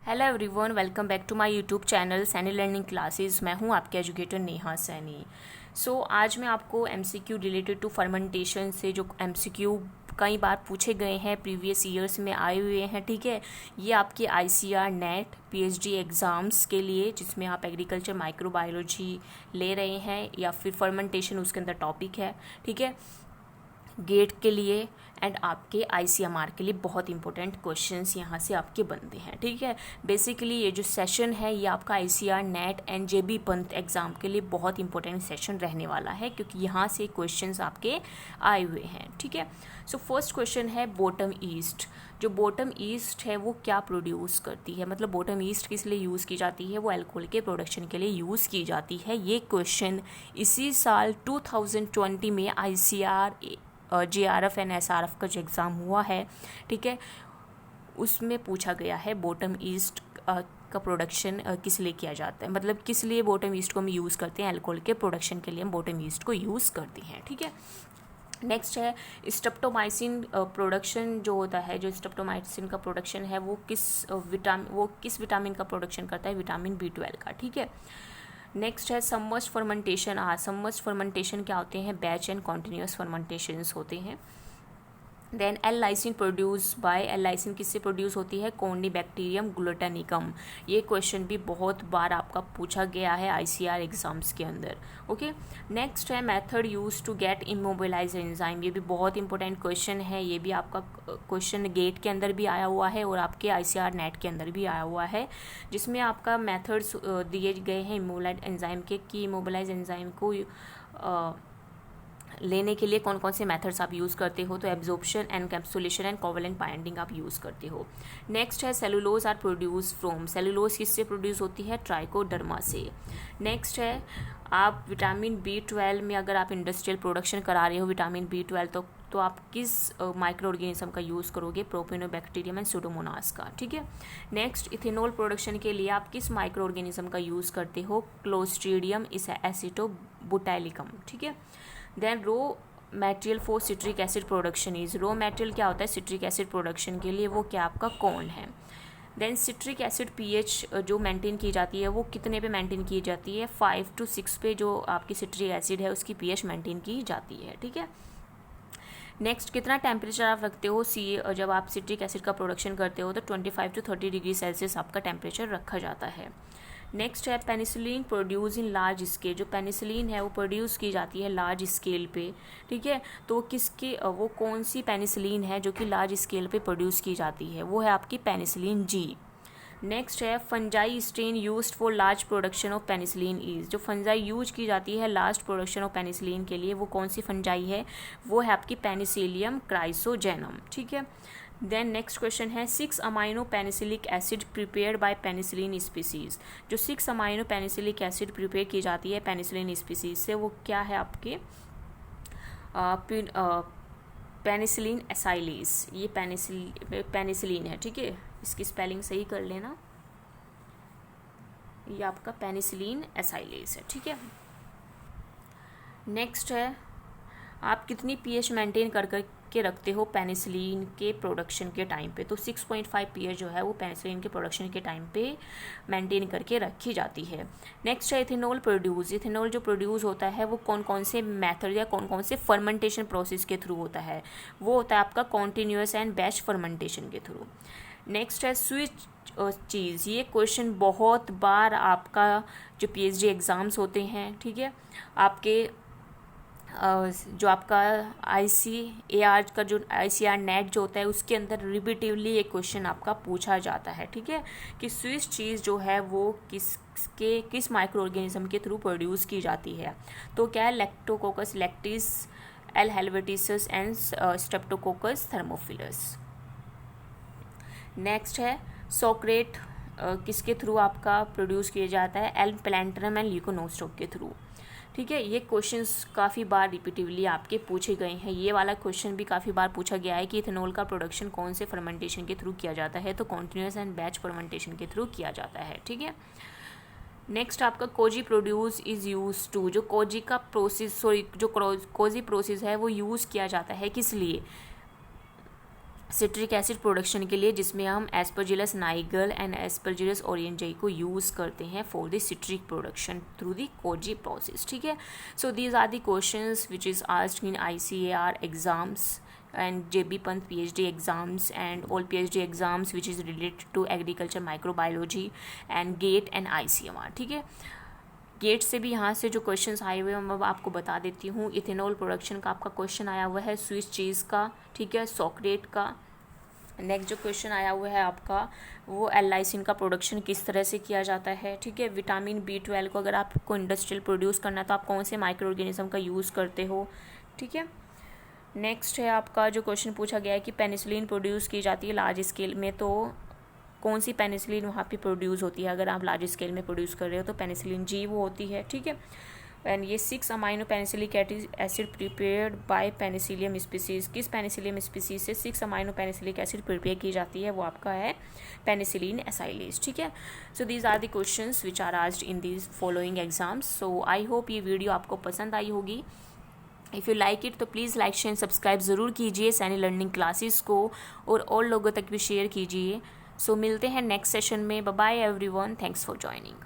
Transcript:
Hello everyone, welcome back to my YouTube channel Saini learning classes. मैं हूं आपके educator Neha Saini. आज मैं आपको एमसीक्यू रिलेटेड टू फर्मेंटेशन से जो एमसीक्यू कई बार पूछे गए हैं, प्रीवियस ईयर्स में आए हुए हैं, ठीक है। ये आपके आईसीआर नेट पीएचडी एग्ज़ाम्स के लिए, जिसमें आप एग्रीकल्चर माइक्रोबायोलॉजी ले रहे हैं या फिर फर्मेंटेशन उसके अंदर टॉपिक है, ठीक है। गेट के लिए एंड आपके आईसीएमआर के लिए बहुत इंपॉर्टेंट क्वेश्चंस यहाँ से आपके बनते हैं, ठीक है। बेसिकली ये जो सेशन है ये आपका ICAR NET and JB Pant exam के लिए बहुत इंपॉर्टेंट सेशन रहने वाला है, क्योंकि यहाँ से क्वेश्चंस आपके आए हुए हैं, ठीक है। फर्स्ट क्वेश्चन है बॉटम ईस्ट। जो बॉटम ईस्ट है वो क्या प्रोड्यूस करती है, मतलब बॉटम ईस्ट किस लिए यूज़ की जाती है, वो अल्कोहल के प्रोडक्शन के लिए यूज़ की जाती है। ये क्वेश्चन इसी साल 2020 में आईसीआर जेआरएफ एंड एसआरएफ का जो एग्ज़ाम हुआ है, ठीक है, उसमें पूछा गया है बॉटम ईस्ट का प्रोडक्शन किस लिए किया जाता है, मतलब किस लिए बॉटम ईस्ट को हम यूज़ करते हैं। अल्कोहल के प्रोडक्शन के लिए हम बॉटम ईस्ट को यूज़ करते हैं, ठीक है। नेक्स्ट है स्ट्रेप्टोमाइसिन प्रोडक्शन जो होता है, जो स्ट्रेप्टोमाइसिन का प्रोडक्शन है वो किस विटामिन का प्रोडक्शन करता है, विटामिन B12 का, ठीक है। नेक्स्ट है सबमर्ज्ड फर्मेंटेशन। सबमर्ज्ड फर्मेंटेशन क्या होते हैं, बैच एंड कॉन्टिन्यूस फर्मेंटेशंस होते हैं। Then L lysine produce by, L lysine किससे प्रोड्यूस होती है, कॉर्निबैक्टीरियम ग्लूटानिकम। ये क्वेश्चन भी बहुत बार आपका पूछा गया है आईसीआर एग्जाम्स के अंदर, ओके। नेक्स्ट है method use to get immobilize enzyme. ये भी बहुत इंपॉर्टेंट क्वेश्चन है, ये भी आपका क्वेश्चन गेट के अंदर भी आया हुआ है और आपके आईसीआर नेट के अंदर भी आया हुआ है, जिसमें आपका मेथड्स दिए गए हैं इमोबिलाइज एंजाइम के, कि इमोबिलाइज एंजाइम को लेने के लिए कौन कौन से मेथड्स आप यूज़ करते हो। तो absorption, encapsulation and covalent binding आप यूज़ करते हो। नेक्स्ट है cellulose are produce from. Cellulose किससे प्रोड्यूस होती है, ट्राइकोडर्मा से। नेक्स्ट है आप विटामिन B12 में अगर आप इंडस्ट्रियल प्रोडक्शन करा रहे हो विटामिन B12, तो आप किस माइक्रो ऑर्गेनिज्म का यूज़ करोगे, प्रोपिनोबैक्टीरियम एंड सुडोमोनास का, ठीक है। नेक्स्ट इथेनॉल प्रोडक्शन के लिए आप किस माइक्रो ऑर्गेनिज्म का यूज़ करते हो, क्लोस्ट्रीडियम एसिटोबुटाइलिकम, ठीक है। Then raw material for citric acid production is, raw material क्या होता है सिट्रिक एसिड प्रोडक्शन के लिए, वो क्या आपका कॉर्न है। देन सिट्रिक एसिड पीएच जो मेंटेन की जाती है वो कितने पे मेंटेन की जाती है, 5 to 6 पे जो आपकी सिट्रिक एसिड है उसकी पीएच मेंटेन की जाती है, ठीक है। नेक्स्ट कितना टेम्परेचर आप रखते हो जब आप सिट्रिक एसिड का प्रोडक्शन करते हो, तो 25 to 30 डिग्री सेल्सियस आपका टेम्परेचर रखा जाता है। नेक्स्ट है penicillin produce in large scale. जो पेनिसिलिन है वो प्रोड्यूस की जाती है लार्ज स्केल पे, ठीक है। तो वो कौन सी पेनिसिलिन है जो कि लार्ज स्केल पे प्रोड्यूस की जाती है, वो है आपकी पेनिसिलिन G। नेक्स्ट है fungi strain used for large production of penicillin is. जो फंजाई यूज की जाती है लार्ज प्रोडक्शन ऑफ पेनिसिलिन के लिए, वो कौन सी फंजाई है, वो है आपकी पेनिसिलियम क्राइसोजेनम, ठीक है। देन नेक्स्ट क्वेश्चन है 6 amino penicillic acid prepared by penicillin species. जो 6 अमाइनो पेनिसिलिक एसिड प्रिपेयर की जाती है पेनिसिलिन स्पीसीज से, वो क्या है आपके पेनिसिलिन एसाइलीस। ये पेनिसिलिन है, ठीक है, इसकी स्पेलिंग सही कर लेना, ये आपका पेनिसिलिन एसाइलीस है, ठीक है। नेक्स्ट है आप कितनी पीएच मेंटेन कर के रखते हो पेनिसिलिन के प्रोडक्शन के टाइम पे। तो 6.5 पीएच जो है वो पेनिसिलिन के प्रोडक्शन के टाइम पे मेंटेन करके रखी जाती है। नेक्स्ट है इथेनॉल प्रोड्यूस। इथेनॉल जो प्रोड्यूस होता है वो कौन कौन से मेथड या कौन कौन से फर्मेंटेशन प्रोसेस के थ्रू होता है, वो होता है आपका कॉन्टिन्यूस एंड बैच फर्मेंटेशन के थ्रू। नेक्स्ट है स्विच चीज़। ये क्वेश्चन बहुत बार आपका जो पीएचडी एग्ज़ाम्स होते हैं, ठीक है, आपके जो आपका आईसीआर का जो आईसीआर नेट जो होता है उसके अंदर रिपीटिवली ये क्वेश्चन आपका पूछा जाता है, ठीक है, कि स्विस चीज़ जो है वो किस माइक्रो ऑर्गेनिज्म के थ्रू प्रोड्यूस की जाती है। तो क्या है, lactococcus lactis, L helveticus and streptococcus thermophilus. Next है सोक्रेट किसके थ्रू आपका प्रोड्यूस किया जाता है, एल प्लैंटनम एंड ल्यूकोनोस्टोक के थ्रू, ठीक है। ये क्वेश्चंस काफ़ी बार रिपीटिवली आपके पूछे गए हैं। ये वाला क्वेश्चन भी काफ़ी बार पूछा गया है कि इथेनॉल का प्रोडक्शन कौन से फर्मेंटेशन के थ्रू किया जाता है, तो कॉन्टिन्यूस एंड बैच फर्मेंटेशन के थ्रू किया जाता है, ठीक है। नेक्स्ट आपका koji produce is use to. जो कोजी का प्रोसेस, सॉरी जो कोजी प्रोसेस है वो यूज़ किया जाता है किस लिए, सिट्रिक एसिड प्रोडक्शन के लिए, जिसमें हम एस्परजिलस नाइगर एंड एस्परजिलस ओरिएंटाई को यूज़ करते हैं for the citric production through the koji process. ठीक है, so these are the questions which is asked in ICAR exams and JB Pant PhD exams and all PhD exams which is related to agriculture microbiology and GATE and ICMR। ठीक है, gate से भी यहाँ से जो questions आए हुए हैं मैं आपको बता देती हूँ। इथेनॉल प्रोडक्शन का आपका क्वेश्चन आया हुआ है, स्विस चीज़ का, ठीक है, सॉक्रेट का। नेक्स्ट जो क्वेश्चन आया हुआ है आपका वो एलाइसिन का प्रोडक्शन किस तरह से किया जाता है। ठीक है, विटामिन B12 को अगर आपको इंडस्ट्रियल प्रोड्यूस करना है तो आप कौन से माइक्रो ऑर्गेनिज्म का यूज़ करते हो। ठीक है, नेक्स्ट है आपका जो क्वेश्चन पूछा गया है कि पेनिसिलिन प्रोड्यूस की जाती है लार्ज स्केल में, तो कौन सी पेनिसिलिन वहाँ पे प्रोड्यूस होती है। अगर आप लार्ज स्केल में प्रोड्यूस कर रहे हो तो पेनिसिलिन G वो होती है। ठीक है, एंड ये 6 amino penicillic acid prepared by penicillium species, किस पेनिसिलियम स्पीसीज से 6 अमाइनो पेनिसिलिक एसिड प्रिपेयर की जाती है, वो आपका है पेनिसिलिन एसाइलेज। ठीक है, so these are the questions which are asked in these following exams. So I hope ये वीडियो आपको पसंद आई होगी। इफ़ यू लाइक इट तो प्लीज़ लाइक शेयर सब्सक्राइब ज़रूर कीजिए सैनी लर्निंग क्लासेस को, और लोगों तक भी शेयर कीजिए। सो मिलते हैं नेक्स्ट सेशन में। Bye bye everyone, thanks for joining.